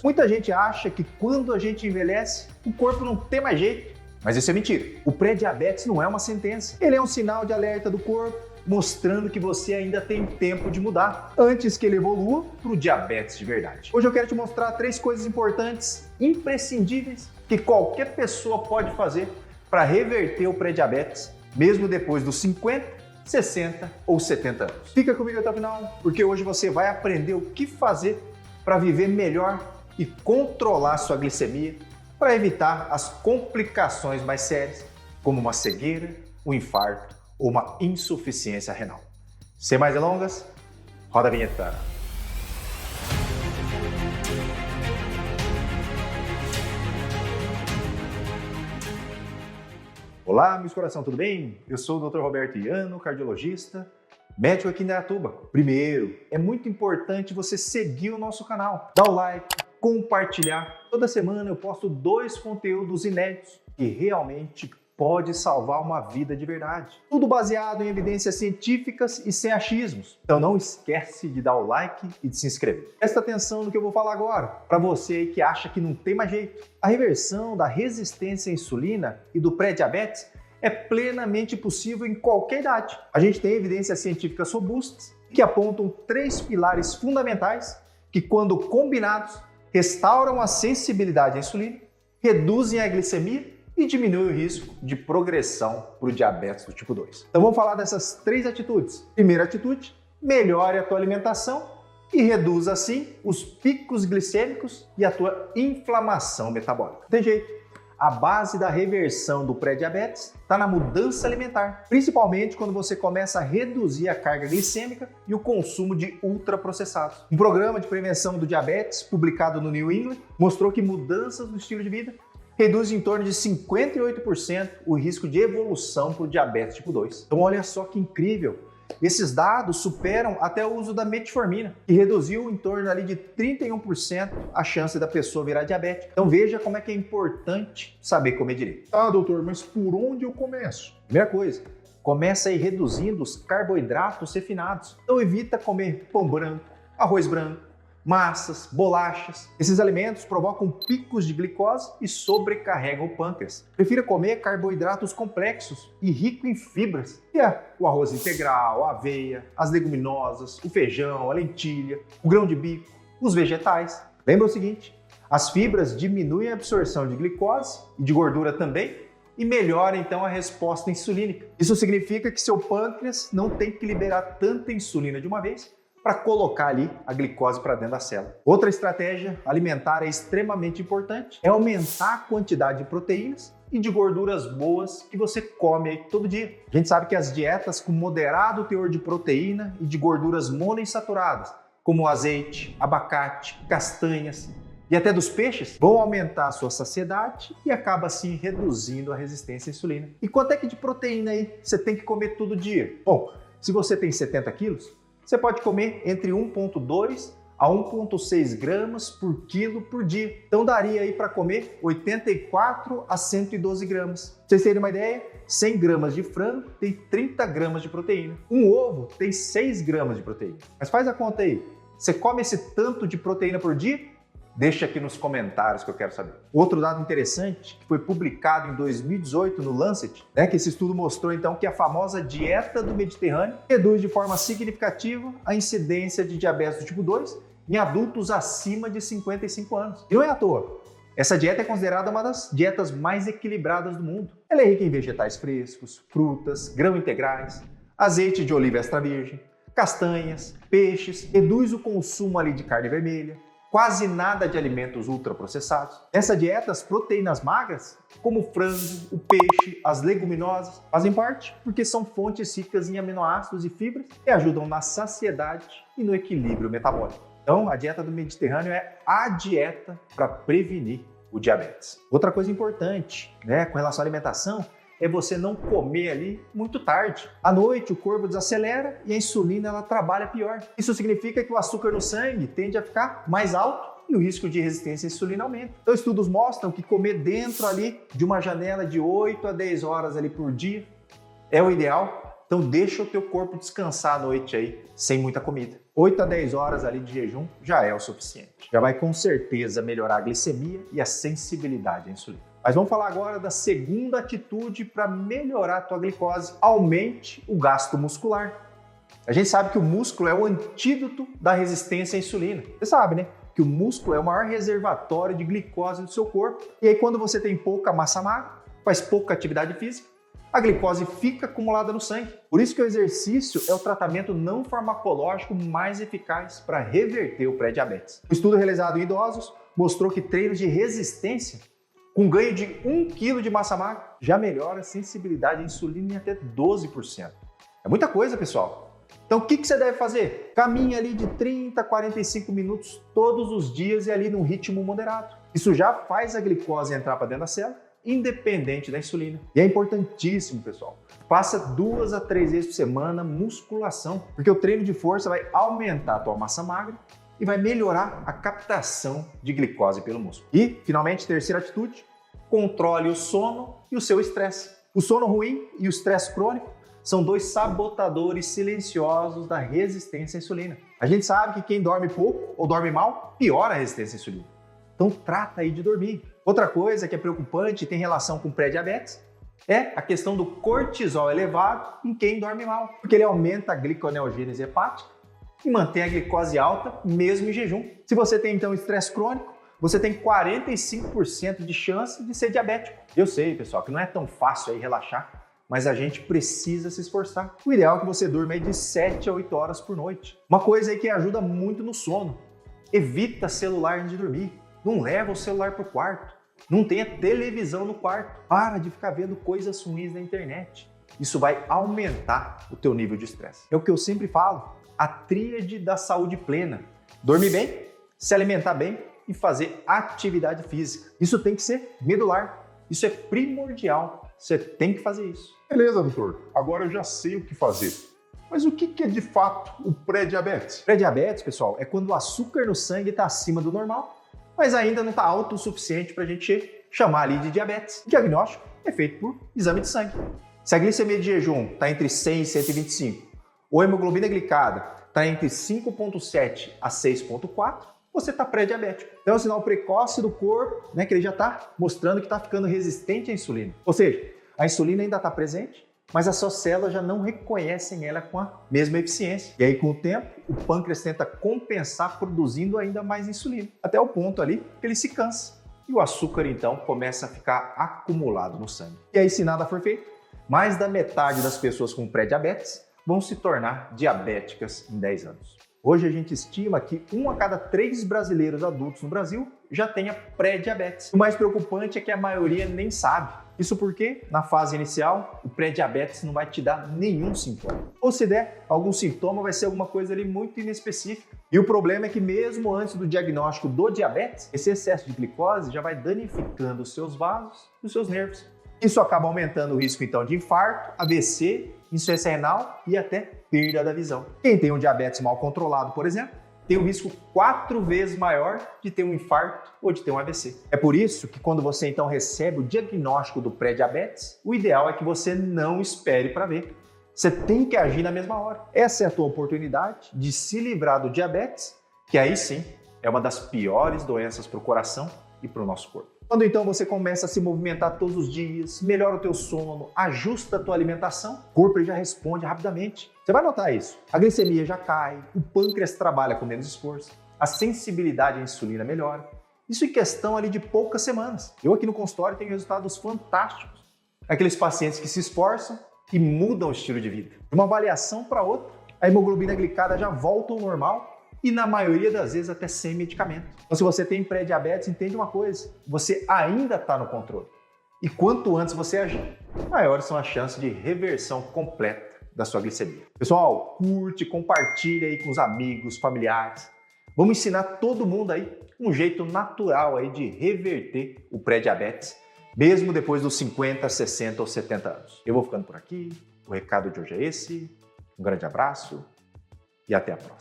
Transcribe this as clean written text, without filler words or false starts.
Muita gente acha que quando a gente envelhece, o corpo não tem mais jeito. Mas isso é mentira. O pré-diabetes não é uma sentença. Ele é um sinal de alerta do corpo, mostrando que você ainda tem tempo de mudar, antes que ele evolua para o diabetes de verdade. Hoje eu quero te mostrar 3 coisas importantes, imprescindíveis, que qualquer pessoa pode fazer para reverter o pré-diabetes, mesmo depois dos 50, 60 ou 70 anos. Fica comigo até o final, porque hoje você vai aprender o que fazer para viver melhor e controlar sua glicemia, para evitar as complicações mais sérias, como uma cegueira, um infarto ou uma insuficiência renal. Sem mais delongas, roda a vinheta. Olá, meus coração, tudo bem? Eu sou o Dr. Roberto Iano, cardiologista, médico aqui em Indaiatuba. Primeiro, é muito importante você seguir o nosso canal, dar o like, compartilhar. Toda semana eu posto 2 conteúdos inéditos que realmente pode salvar uma vida de verdade. Tudo baseado em evidências científicas e sem achismos. Então não esquece de dar o like e de se inscrever. Presta atenção no que eu vou falar agora, para você que acha que não tem mais jeito. A reversão da resistência à insulina e do pré-diabetes é plenamente possível em qualquer idade. A gente tem evidências científicas robustas que apontam 3 pilares fundamentais que, quando combinados, restauram a sensibilidade à insulina, reduzem a glicemia e diminuem o risco de progressão para o diabetes do tipo 2. Então vamos falar dessas 3 atitudes. Primeira atitude, melhore a tua alimentação e reduza assim os picos glicêmicos e a tua inflamação metabólica. Tem jeito. A base da reversão do pré-diabetes está na mudança alimentar, principalmente quando você começa a reduzir a carga glicêmica e o consumo de ultraprocessados. Um programa de prevenção do diabetes, publicado no New England, mostrou que mudanças no estilo de vida reduzem em torno de 58% o risco de evolução para o diabetes tipo 2. Então olha só que incrível! Esses dados superam até o uso da metformina, que reduziu em torno ali de 31% a chance da pessoa virar diabética. Então veja como é que é importante saber comer direito. Ah, doutor, mas por onde eu começo? Primeira coisa, começa aí reduzindo os carboidratos refinados. Então evita comer pão branco, arroz branco, massas, bolachas. Esses alimentos provocam picos de glicose e sobrecarregam o pâncreas. Prefira comer carboidratos complexos e rico em fibras, que é o arroz integral, a aveia, as leguminosas, o feijão, a lentilha, o grão de bico, os vegetais. Lembra o seguinte, as fibras diminuem a absorção de glicose e de gordura também e melhoram então a resposta insulínica. Isso significa que seu pâncreas não tem que liberar tanta insulina de uma vez para colocar ali a glicose para dentro da célula. Outra estratégia alimentar é extremamente importante, é aumentar a quantidade de proteínas e de gorduras boas que você come aí todo dia. A gente sabe que as dietas com moderado teor de proteína e de gorduras monoinsaturadas, como o azeite, abacate, castanhas e até dos peixes, vão aumentar a sua saciedade e acaba assim reduzindo a resistência à insulina. E quanto é que de proteína aí você tem que comer todo dia? Bom, se você tem 70 quilos, você pode comer entre 1,2 a 1,6 gramas por quilo por dia. Então daria aí para comer 84 a 112 gramas. Pra vocês terem uma ideia, 100 gramas de frango tem 30 gramas de proteína. Um ovo tem 6 gramas de proteína. Mas faz a conta aí, você come esse tanto de proteína por dia? Deixa aqui nos comentários que eu quero saber. Outro dado interessante, que foi publicado em 2018 no Lancet, que esse estudo mostrou então que a famosa dieta do Mediterrâneo reduz de forma significativa a incidência de diabetes do tipo 2 em adultos acima de 55 anos. E não é à toa. Essa dieta é considerada uma das dietas mais equilibradas do mundo. Ela é rica em vegetais frescos, frutas, grãos integrais, azeite de oliva extra virgem, castanhas, peixes, reduz o consumo ali de carne vermelha, quase nada de alimentos ultraprocessados. Nessa dieta, as proteínas magras, como o frango, o peixe, as leguminosas, fazem parte porque são fontes ricas em aminoácidos e fibras que ajudam na saciedade e no equilíbrio metabólico. Então, a dieta do Mediterrâneo é a dieta para prevenir o diabetes. Outra coisa importante, com relação à alimentação, é você não comer ali muito tarde. À noite o corpo desacelera e a insulina ela trabalha pior. Isso significa que o açúcar no sangue tende a ficar mais alto e o risco de resistência à insulina aumenta. Então estudos mostram que comer dentro ali de uma janela de 8 a 10 horas ali por dia é o ideal Então deixa o teu corpo descansar à noite aí, sem muita comida. 8 a 10 horas ali de jejum já é o suficiente. Já vai com certeza melhorar a glicemia e a sensibilidade à insulina. Mas vamos falar agora da segunda atitude para melhorar a tua glicose. Aumente o gasto muscular. A gente sabe que o músculo é o antídoto da resistência à insulina. Você sabe, né? Que o músculo é o maior reservatório de glicose do seu corpo. E aí quando você tem pouca massa magra, faz pouca atividade física, a glicose fica acumulada no sangue. Por isso que o exercício é o tratamento não farmacológico mais eficaz para reverter o pré-diabetes. Um estudo realizado em idosos mostrou que treinos de resistência com ganho de 1 kg de massa magra já melhora a sensibilidade à insulina em até 12%. É muita coisa, pessoal. Então o que você deve fazer? Caminhe ali de 30 a 45 minutos todos os dias e ali num ritmo moderado. Isso já faz a glicose entrar para dentro da célula, independente da insulina. E é importantíssimo, pessoal, faça 2 a 3 vezes por semana musculação, porque o treino de força vai aumentar a tua massa magra e vai melhorar a captação de glicose pelo músculo. E, finalmente, terceira atitude, controle o sono e o seu estresse. O sono ruim e o estresse crônico são 2 sabotadores silenciosos da resistência à insulina. A gente sabe que quem dorme pouco ou dorme mal, piora a resistência à insulina. Então trata aí de dormir. Outra coisa que é preocupante e tem relação com pré-diabetes é a questão do cortisol elevado em quem dorme mal, porque ele aumenta a gliconeogênese hepática e mantém a glicose alta mesmo em jejum. Se você tem então estresse crônico, você tem 45% de chance de ser diabético. Eu sei, pessoal, que não é tão fácil aí relaxar, mas a gente precisa se esforçar. O ideal é que você durma aí de 7 a 8 horas por noite. Uma coisa aí que ajuda muito no sono: evita celular antes de dormir. Não leva o celular para o quarto. Não tenha televisão no quarto. Para de ficar vendo coisas ruins na internet. Isso vai aumentar o teu nível de estresse. É o que eu sempre falo, a tríade da saúde plena: dormir bem, se alimentar bem e fazer atividade física. Isso tem que ser medular. Isso é primordial. Você tem que fazer isso. Beleza, doutor. Agora eu já sei o que fazer. Mas o que é de fato o pré-diabetes? Pré-diabetes, pessoal, é quando o açúcar no sangue está acima do normal, mas ainda não está alto o suficiente para a gente chamar ali de diabetes. O diagnóstico é feito por exame de sangue. Se a glicemia de jejum está entre 100 e 125, ou a hemoglobina glicada está entre 5,7 a 6,4, você está pré-diabético. Então é um sinal precoce do corpo, né, que ele já está mostrando que está ficando resistente à insulina. Ou seja, a insulina ainda está presente, mas as suas células já não reconhecem ela com a mesma eficiência. E aí, com o tempo, o pâncreas tenta compensar produzindo ainda mais insulina, até o ponto ali que ele se cansa. E o açúcar, então, começa a ficar acumulado no sangue. E aí, se nada for feito, mais da metade das pessoas com pré-diabetes vão se tornar diabéticas em 10 anos. Hoje a gente estima que 1 a cada 3 brasileiros adultos no Brasil já tenha pré-diabetes. O mais preocupante é que a maioria nem sabe. Isso porque, na fase inicial, o pré-diabetes não vai te dar nenhum sintoma. Ou se der algum sintoma, vai ser alguma coisa ali muito inespecífica. E o problema é que mesmo antes do diagnóstico do diabetes, esse excesso de glicose já vai danificando os seus vasos e os seus nervos. Isso acaba aumentando o risco, então, de infarto, AVC, insuficiência renal e até perda da visão. Quem tem um diabetes mal controlado, por exemplo, tem um risco 4 vezes maior de ter um infarto ou de ter um AVC. É por isso que quando você então recebe o diagnóstico do pré-diabetes, o ideal é que você não espere para ver. Você tem que agir na mesma hora. Essa é a tua oportunidade de se livrar do diabetes, que aí sim é uma das piores doenças para o coração e para o nosso corpo. Quando então você começa a se movimentar todos os dias, melhora o teu sono, ajusta a tua alimentação, o corpo já responde rapidamente. Você vai notar isso. A glicemia já cai, o pâncreas trabalha com menos esforço, a sensibilidade à insulina melhora. Isso em questão ali de poucas semanas. Eu aqui no consultório tenho resultados fantásticos. Aqueles pacientes que se esforçam e mudam o estilo de vida. De uma avaliação para outra, a hemoglobina glicada já volta ao normal e na maioria das vezes até sem medicamento. Então se você tem pré-diabetes, entende uma coisa, você ainda está no controle. E quanto antes você agir, maiores são as chances de reversão completa da sua glicemia. Pessoal, curte, compartilha aí com os amigos, familiares. Vamos ensinar todo mundo aí um jeito natural aí de reverter o pré-diabetes, mesmo depois dos 50, 60 ou 70 anos. Eu vou ficando por aqui, o recado de hoje é esse, um grande abraço e até a próxima.